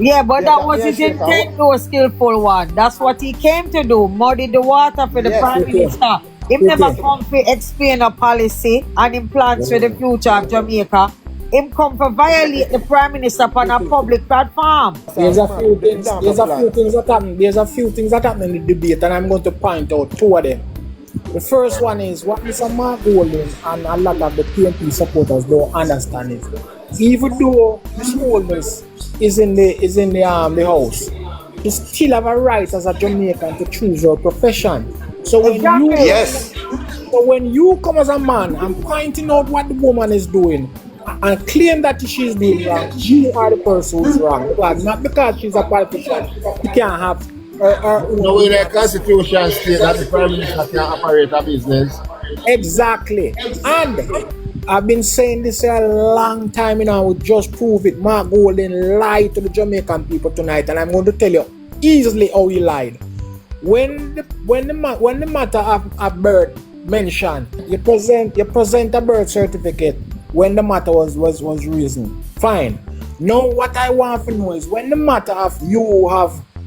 Yeah, but that was his intent, though, skillful one. That's what he came to do, muddy the water for the Prime Minister. He never come to explain a policy and him plans for the future of Jamaica. Him come to violate the Prime Minister upon a public platform. There's a few things that happen. There's a few things that happen in the debate, and I'm going to point out two of them. The first one is what Mr. Mark Golden and a lot of the PNP supporters don't understand it. Even though Mr. Golden is in the house, you still have a right as a Jamaican to choose your profession. So when you come as a man and pointing out what the woman is doing and claim that she's doing wrong, you are the person who's wrong. Because not because she's a politician, you can't have no, in the constitution state that the Prime Minister can operate a business. Exactly. And I've been saying this a long time, I would just prove it. Mark Golden lied to the Jamaican people tonight, and I'm going to tell you easily how he lied. When the matter of birth mentioned, you present a birth certificate when the matter was reason. Fine. Now what I want to know is when the matter of you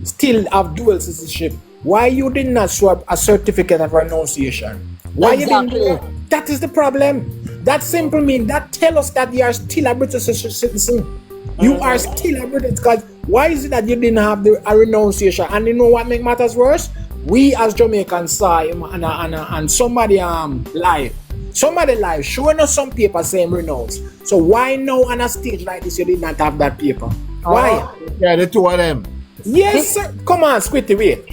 still have dual citizenship, why you did not show a certificate of renunciation? Why you didn't do that? That is the problem. That simple means that tell us that you are still a British citizen. You are still a British, because why is it that you didn't have a renunciation? And you know what makes matters worse? We as Jamaicans saw him and somebody live. Somebody live showing us some paper saying renounce. So why now on a stage like this you did not have that paper? Why? Yeah, the two of them. Yes, sir. Come on, Squitty, wait.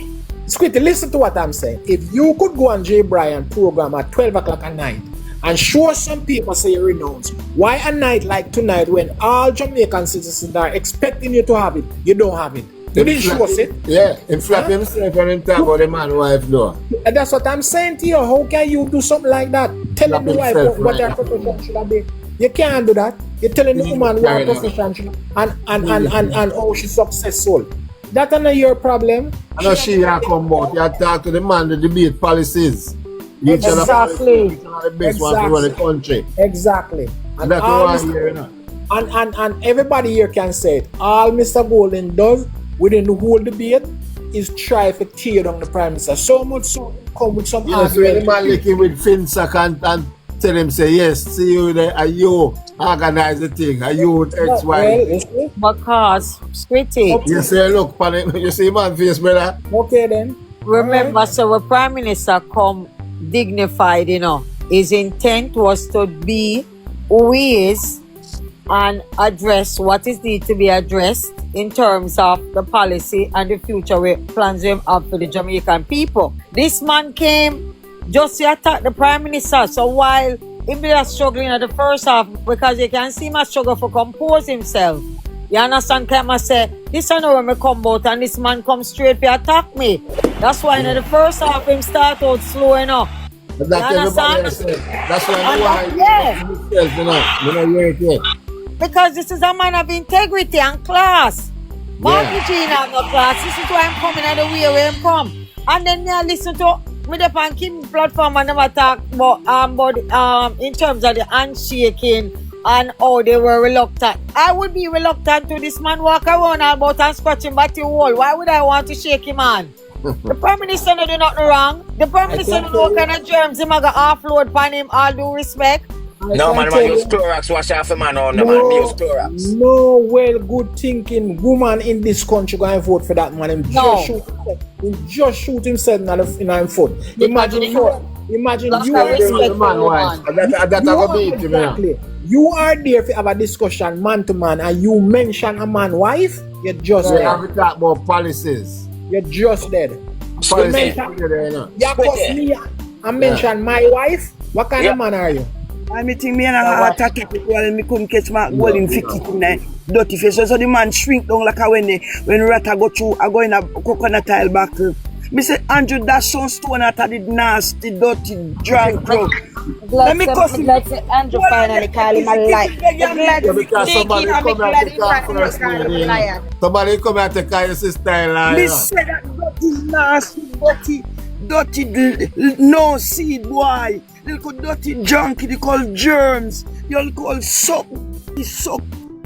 Squitty, listen to what I'm saying. If you could go on Jay Bryan program at 12 o'clock at night and show some people say you renounce, why a night like tonight when all Jamaican citizens are expecting you to have it, you don't have it? You didn't show us it? Yeah, in flap himself when him talk about the man wife though. And that's what I'm saying to you. How can you do something like that? Telling the wife what their profession should be. You can't do that. You're telling the woman what her profession should be and how she's successful. That's not your problem. I know she come out. You talk to the man, the debate policies. Exactly. The best one to run the country. Exactly. And that's what I hear, you know. And everybody here can say it. All Mr. Golden does within the whole debate is try to tear down the Prime Minister. So much so come with some argument. So the man looking with Finsack and tell him say yes, see you there, are you organize the thing, are you X, Y? Because, Squitty. You say, look, you see man face, brother. Okay then. Remember, so the Prime Minister come dignified, His intent was to be who he is and address what is need to be addressed in terms of the policy and the future plans we have for the Jamaican people. This man came just to attack the Prime Minister. So while he be struggling at the first half, because you can see him struggle for compose himself. You understand? Can I say, this is when I come out and this man come straight to attack me. That's why in the first half him start out slow enough. But that's everybody. That's why because this is a man of integrity and class. Mark Eugene have no class. This is why I'm coming and the way where I'm come. And then I listen to me the pan Kim platform and never talk about in terms of the handshaking and how they were reluctant. I would be reluctant to this man walk around about and scratch him back the wall. Why would I want to shake him on? The Prime Minister no do nothing wrong. The Prime Minister no know what kind of germs him gonna offload upon him, all due respect. No man use Clorox wash off a man on the man use Clorox. No well good thinking woman in this country going to vote for that man. Him just shoot himself in the foot. Imagine you are the man wife. Exactly. You are there to have a discussion man to man and you mention a man wife, you're just dead. Have to talk about policies. You're just dead. You mention my wife. What kind of man are you? I think me and I attack people and me couldn't catch my goal in 59 dirty face. So the man shrink down like when Rata go through, I go in a coconut tile battle. Me say, Andrew, that son stone out of the nasty, dirty, drunk crowd. Let me cuss him. Let's say Andrew finally call him a liar. Because somebody come out to call first. Somebody come out to call your sister a liar. Me say that dirty, nasty, dirty, no seed boy. They call dirty junkie, they call germs, they call soap,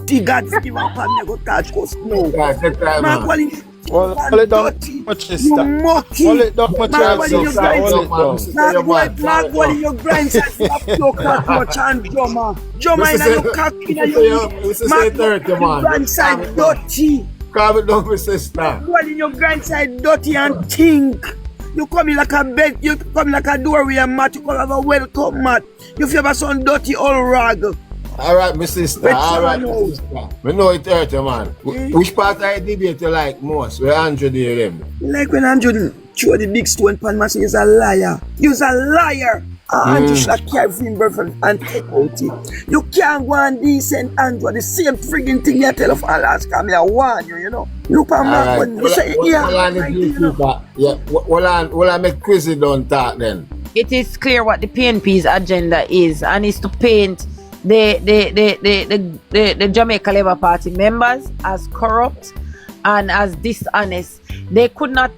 dirty God give up and me go touch us no. Right, take time, Mark man. Wally, Hold it down, dirty. my You sister. monkey. Hold it down, my Mark Wally, you sister. grind. Hold it down. Mark Wally, you grind side your cockroach and drummer. Drummer in your cock in your Say 30, man. grind side dirty. Calm it down, my sister. Wally, your grind side dirty and think. You come in like a bed, you come like a doorway and mat, you come have a welcome mat. You feel some dirty old rag. Alright, my sister. Which Alright, one my now? sister. We know it hurt you, man. Which part of the debate you like most? Where Andrew did him? Like when Andrew throw the big stone pan man say he's a liar. You's a liar. Andrew should have carried him birth and take out it. You can't go on decent Andrew. The same friggin' thing you tell of Alaska. Me I warn you, you know. Look at Mark when you say Well, I make Chrissy done talk then. It is clear what the PNP's agenda is, and is to paint the the Jamaica Labour Party members as corrupt and as dishonest. They cannot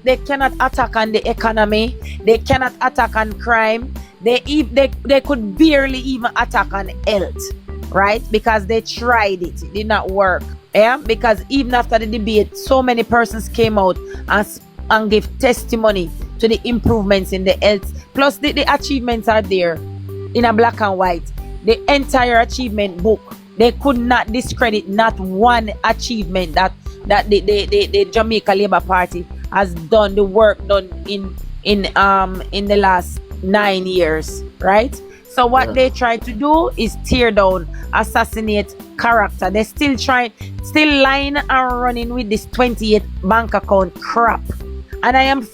attack on the economy. They cannot attack on crime. They could barely even attack on health, right? Because they tried it. It did not work. Yeah, because even after the debate, so many persons came out and gave testimony to the improvements in the health. Plus, the achievements are there in a black and white. The entire achievement book. They could not discredit not one achievement that the Jamaica Labour Party has done, the work done in the last 9 years, right? So what they try to do is tear down, assassinate character. They're still lying and running with this 28 bank account crap. And I am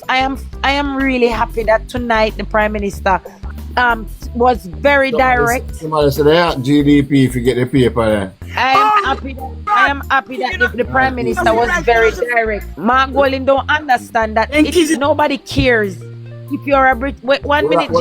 really happy that tonight the Prime Minister was very direct. Somebody said they have GDP if you get the paper there. I am happy that the Prime Minister was very direct. Mark Golin don't understand that nobody cares if you're a Brit. Wait, 1 minute,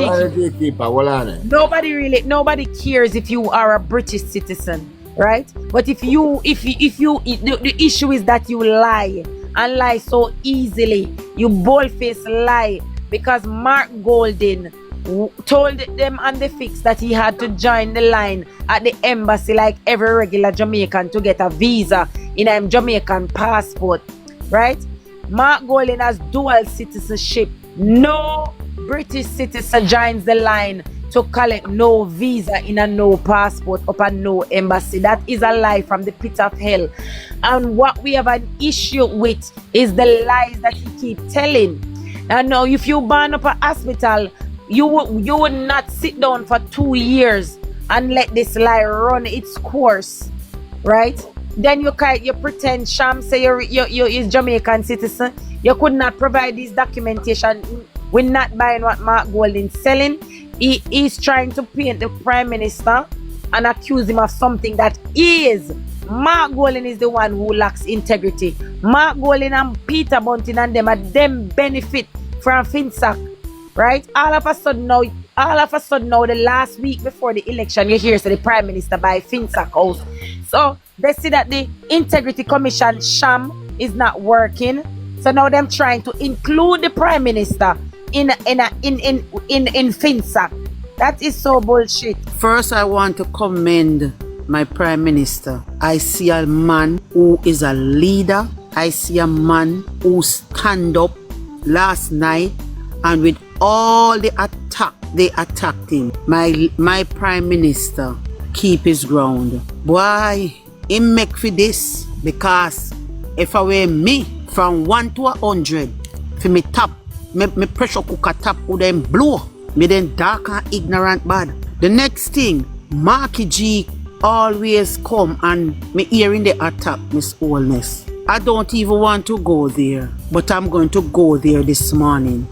nobody cares if you are a British citizen, right? But if the issue is that you lie and lie so easily, you bold-faced lie, because Mark Golden told them on the fix that he had to join the line at the embassy like every regular Jamaican to get a visa in a Jamaican passport, right? Mark Golden has dual citizenship. No British citizen joins the line to collect no visa in a no passport up a no embassy. That is a lie from the pit of hell. And what we have an issue with is the lies that he keeps telling. And now if you burn up a hospital, you would not sit down for 2 years and let this lie run its course, right? Then you pretend Sham say you're Jamaican citizen. You could not provide this documentation. We're not buying what Mark Golden's selling. He is trying to paint the Prime Minister and accuse him of something that is. Mark Golden is the one who lacks integrity. Mark Golden and Peter Bunting and them benefit from FinSac. Right? All of a sudden now, the last week before the election, you hear the Prime Minister buy FinSac house. So they see that the Integrity Commission sham is not working. So now them trying to include the Prime Minister in FinSac. That is so bullshit. First, I want to commend my Prime Minister. I see a man who is a leader. I see a man who stand up last night, and with all the attack they attacked him, my Prime Minister keep his ground. Boy, he make for this, because if I were me, from 1 to 100, for me tap, me pressure cooker tap would then blow. Me then dark and ignorant bad. The next thing, Marky G always come and me hearing the attack, Miss Allness. I don't even want to go there, but I'm going to go there this morning.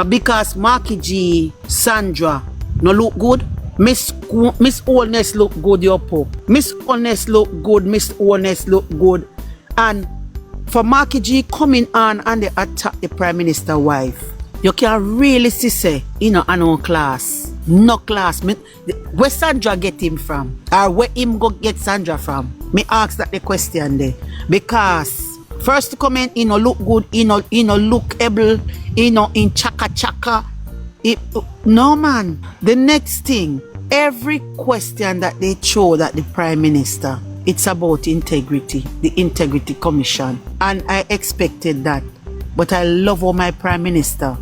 Because Marky G, Sandra, no look good. Miss Allness look good, your po. Miss Allness look good, Miss Allness look good. And for Marky G coming on and they attack the Prime Minister wife, you can really see say, I know class. No class. Where Sandra get him from? Or where him go get Sandra from? Me ask that the question there. Because first comment, look good, look able, in chaka. No man. The next thing, every question that they throw at the Prime Minister, it's about integrity, the Integrity Commission. And I expected that. But I love how my Prime Minister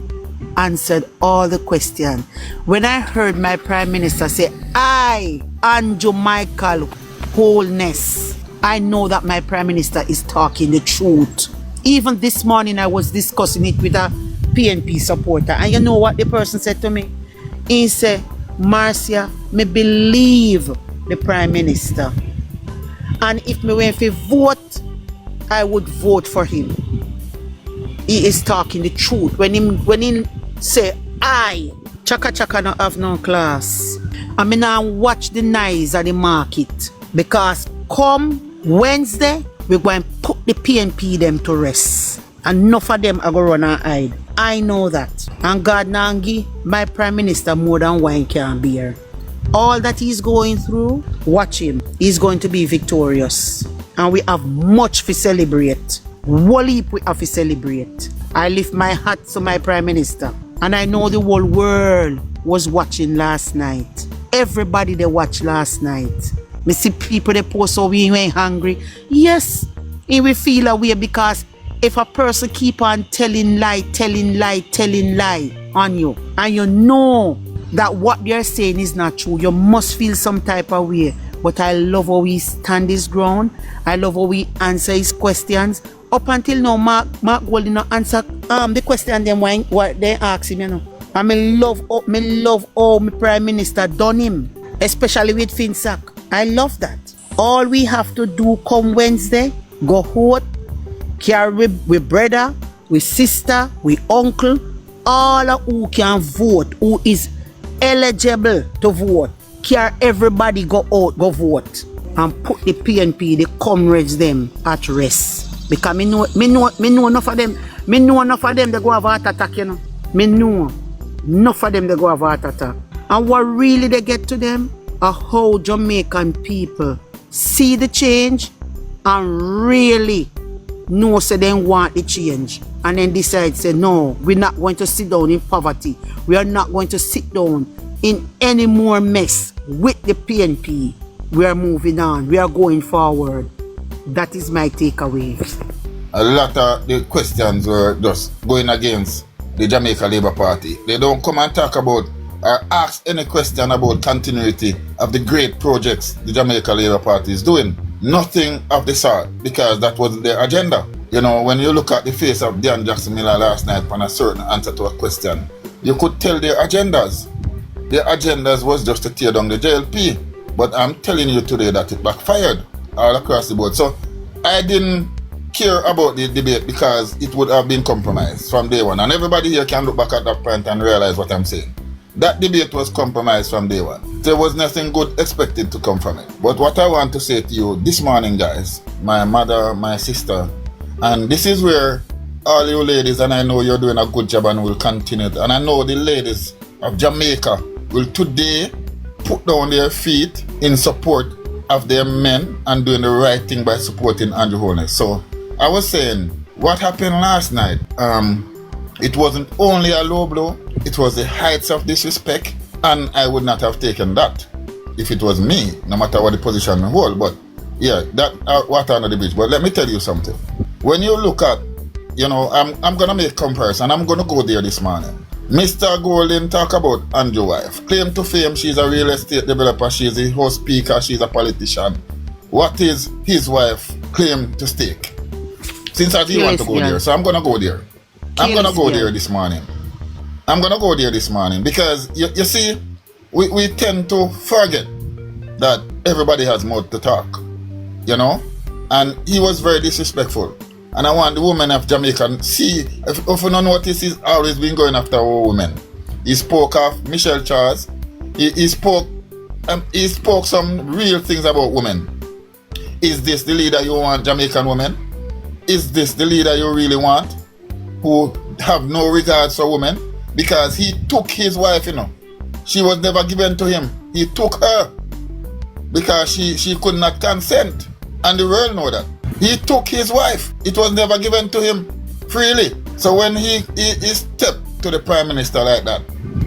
answered all the questions. When I heard my Prime Minister say, I, Andrew Michael Wholeness, I know that my Prime Minister is talking the truth. Even this morning I was discussing it with a PNP supporter. And you know what the person said to me? He said, Marcia, me believe the Prime Minister. And if me went to vote, I would vote for him. He is talking the truth. When he say, I, chaka not have no class. I mean, I watch the noise at the market. Because come Wednesday, we're going to put the PNP them to rest. And enough of them are going to run and hide. I know that. And God Nangi, my Prime Minister, more than wine can bear. All that he's going through, watch him. He's going to be victorious. And we have much to celebrate. Whole heap we have to celebrate. I lift my hat to my Prime Minister. And I know the whole world was watching last night. Everybody they watched last night. Me see people they post so we ain't hungry. Yes, it will feel away because if a person keep on telling lie on you, and you know that what they're saying is not true, you must feel some type of way. But I love how we stand his ground. I love how we answer his questions. Up until now, Mark Gold did not answer the question them what they ask him, you know. And me love how my Prime Minister done him, especially with Finsack. I love that. All we have to do come Wednesday, go vote, carry with brother, with sister, with uncle, all who can vote, who is eligible to vote. Carry everybody go out, go vote. And put the PNP, the comrades them at rest. Because me know enough of them. Me know enough of them they go have heart attack, you know. Me know enough of them they go have heart attack. And what really they get to them are how Jamaican people see the change and really know say they want the change. And then decide say no, we're not going to sit down in poverty. We are not going to sit down in any more mess with the PNP. We are moving on. We are going forward. That is my takeaway. A lot of the questions were just going against the Jamaica Labour Party. They don't come and talk about or ask any question about continuity of the great projects the Jamaica Labour Party is doing. Nothing of the sort, because that wasn't their agenda. You know, when you look at the face of Dan Jackson Miller last night on a certain answer to a question, you could tell their agendas. Their agendas was just to tear down the JLP. But I'm telling you today that it backfired all across the board. So I didn't care about the debate because it would have been compromised from day one. And everybody here can look back at that point and realize what I'm saying. That debate was compromised from day one. There was nothing good expected to come from it. But what I want to say to you this morning, guys, my mother, my sister, and this is where all you ladies, and I know you're doing a good job and will continue, and I know the ladies of Jamaica will today put down their feet in support of their men and doing the right thing by supporting Andrew Holness. So I was saying, what happened last night, it wasn't only a low blow, it was the heights of disrespect, and I would not have taken that if it was me, no matter what the position I hold. But yeah, that water under the bridge. But let me tell you something. When you look at, you know, I'm gonna make comparison. I'm gonna go there this morning. Mr. Golden talk about Andrew's wife. Claim to fame she's a real estate developer, she's a house speaker, she's a politician. What is his wife claim to stake? Since I didn't want to go there, so I'm gonna go there. I'm gonna go there this morning. I'm gonna go there this morning because you see, we tend to forget that everybody has mouth to talk, you know, and he was very disrespectful. And I want the women of Jamaica see, if you don't notice, he's always been going after our women. He spoke of Michelle Charles. He spoke some real things about women. Is this the leader you want, Jamaican women? Is this the leader you really want, who have no regards for women? Because he took his wife, you know. She was never given to him. He took her because she could not consent. And the world know that. He took his wife. It was never given to him freely. So when he stepped to the Prime Minister like that,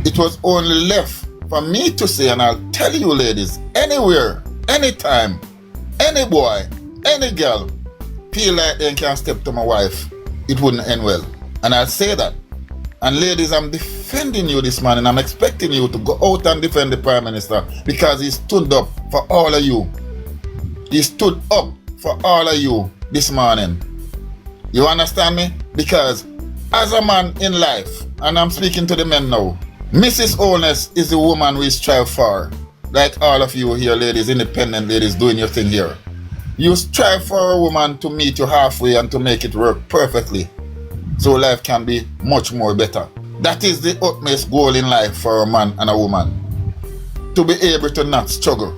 it was only left for me to say, and I'll tell you ladies, anywhere, anytime, any boy, any girl feel like they can step to my wife, it wouldn't end well. And I'll say that. And ladies, I'm defending you this morning. I'm expecting you to go out and defend the Prime Minister because he stood up for all of you. He stood up for all of you this morning. You understand me? Because as a man in life, and I'm speaking to the men now, Mrs. Honest is the woman we strive for. Like all of you here, ladies, independent ladies doing your thing here. You strive for a woman to meet you halfway and to make it work perfectly, so life can be much more better. That is the utmost goal in life for a man and a woman. To be able to not struggle.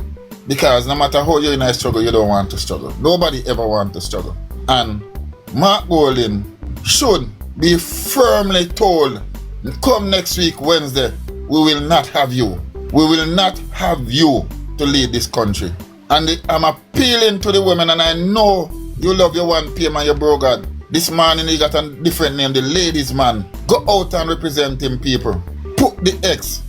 Because no matter how you're in a struggle, you don't want to struggle. Nobody ever wants to struggle. And Mark Golding should be firmly told, come next week, Wednesday, we will not have you. We will not have you to lead this country. And I'm appealing to the women, and I know you love your 1 PM and your bro God. This morning he got a different name, the ladies man. Go out and represent him, people. Put the X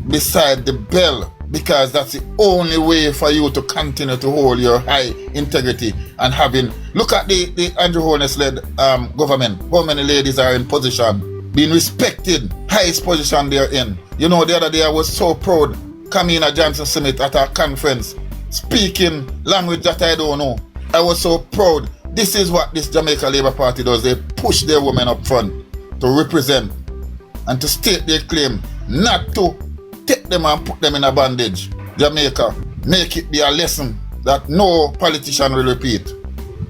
beside the bell, because that's the only way for you to continue to hold your high integrity and having... Look at the Andrew Holness-led government. How many ladies are in position, being respected, highest position they're in. You know, the other day I was so proud, Kamina Johnson Smith at a conference, speaking language that I don't know. I was so proud. This is what this Jamaica Labour Party does. They push their women up front to represent and to state their claim, not to take them and put them in a bandage. Jamaica, make it be a lesson that no politician will repeat.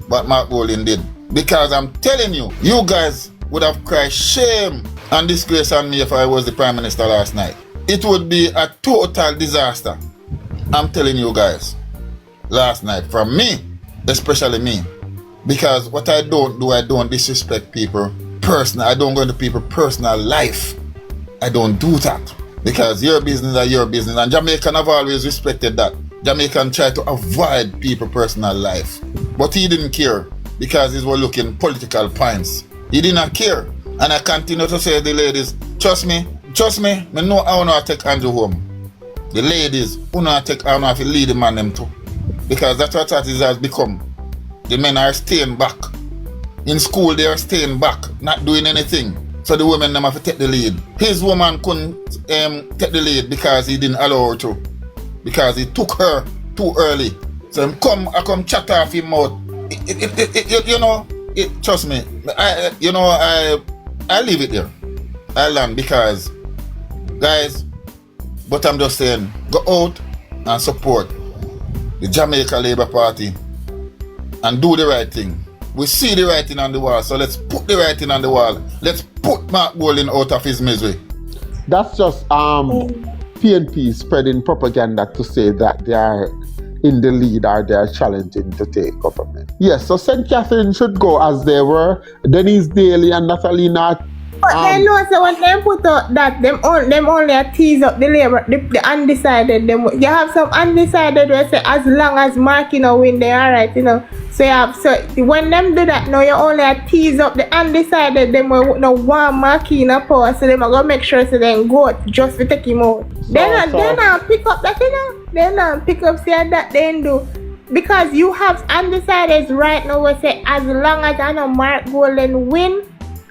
But Mark Golding did. Because I'm telling you, you guys would have cried shame and disgrace on me if I was the Prime Minister last night. It would be a total disaster. I'm telling you guys, last night, from me, especially me, because what I don't do, I don't disrespect people personal. I don't go into people's personal life. I don't do that, because your business are your business, and Jamaican have always respected that. Jamaican try to avoid people's personal life, but he didn't care, because he was looking political points. He did not care, and I continue to say to the ladies, trust me, me know I want to take Andrew home. The ladies who not take I want to lead the man them too, because that's what it has become. The men are staying back. In school they are staying back, not doing anything. So the women them have to take the lead. His woman couldn't take the lead because he didn't allow her to. Because he took her too early. So I come chat off him out. You know, trust me, I leave it there. I learn because, guys, but I'm just saying, go out and support the Jamaica Labour Party and do the right thing. We see the writing on the wall, so let's put the writing on the wall. Let's put Mark Golding out of his misery. That's just PNP spreading propaganda to say that they are in the lead or they are challenging to take government. Yes, so St. Catherine should go as they were. Denise Daly and Natalie Nat. But they know, so when they put out that them only tease up the labor, the undecided. You have some undecided where say as long as Mark win, they alright, So when them do that, now you only tease up the undecided. Them will no one Mark in a power, so them are gonna make sure so then go just to take him out. They not pick up that They not pick up say that they do. Because you have undecided right now where say as long as I know Mark Golding win,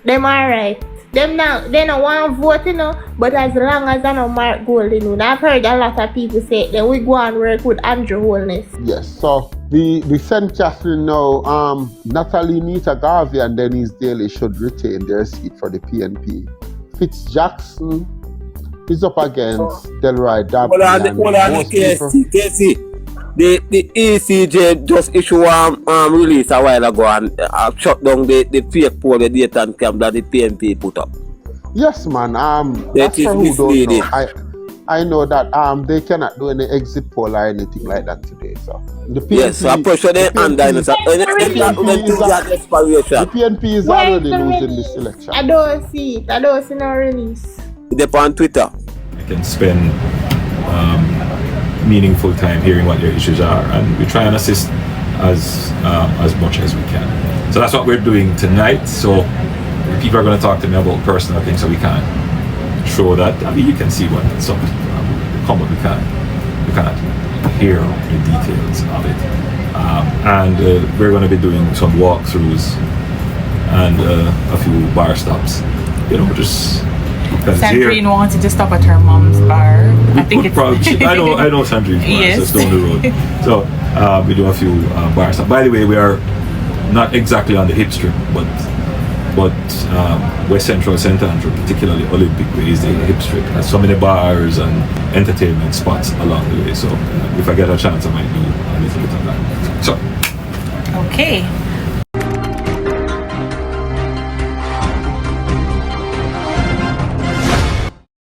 them alright. They don't want to vote, but as long as I know Mark Golding, I've heard a lot of people say then we go and work with Andrew Holness. Yes, so the St. Catherine now, Natalie Nita Garvey and Denise Daly should retain their seat for the PNP. Fitz Jackson is up against Delroy Dabney. Hold on, KC. The ECJ just issued release a while ago and shut down the fake poll the data and camp that the PNP put up. Yes, man. That is misleading. I know that they cannot do any exit poll or anything like that today. So the PNP, yes, so I'm pretty sure they the PNP is already losing this election. I don't see it. I don't see no release. It's on Twitter. I can spend meaningful time hearing what their issues are, and we try and assist as much as we can. So that's what we're doing tonight. So people are going to talk to me about personal things, so we can show that. I mean, you can see what some people have come, but we can't hear details of it. And we're going to be doing some walkthroughs and a few bar stops. You know, just Sandrine wanted to stop at her mom's bar. I think it's probably, I know Sandrine's bar, yes. so it's down the road. So we do a few bar stops. By the way, we are not exactly on the hip strip, but West Central, St. Andrew, particularly Olympic Way, is the hip strip. There's so many bars and entertainment spots along the way. So if I get a chance, I might do a little bit of that. So. Okay.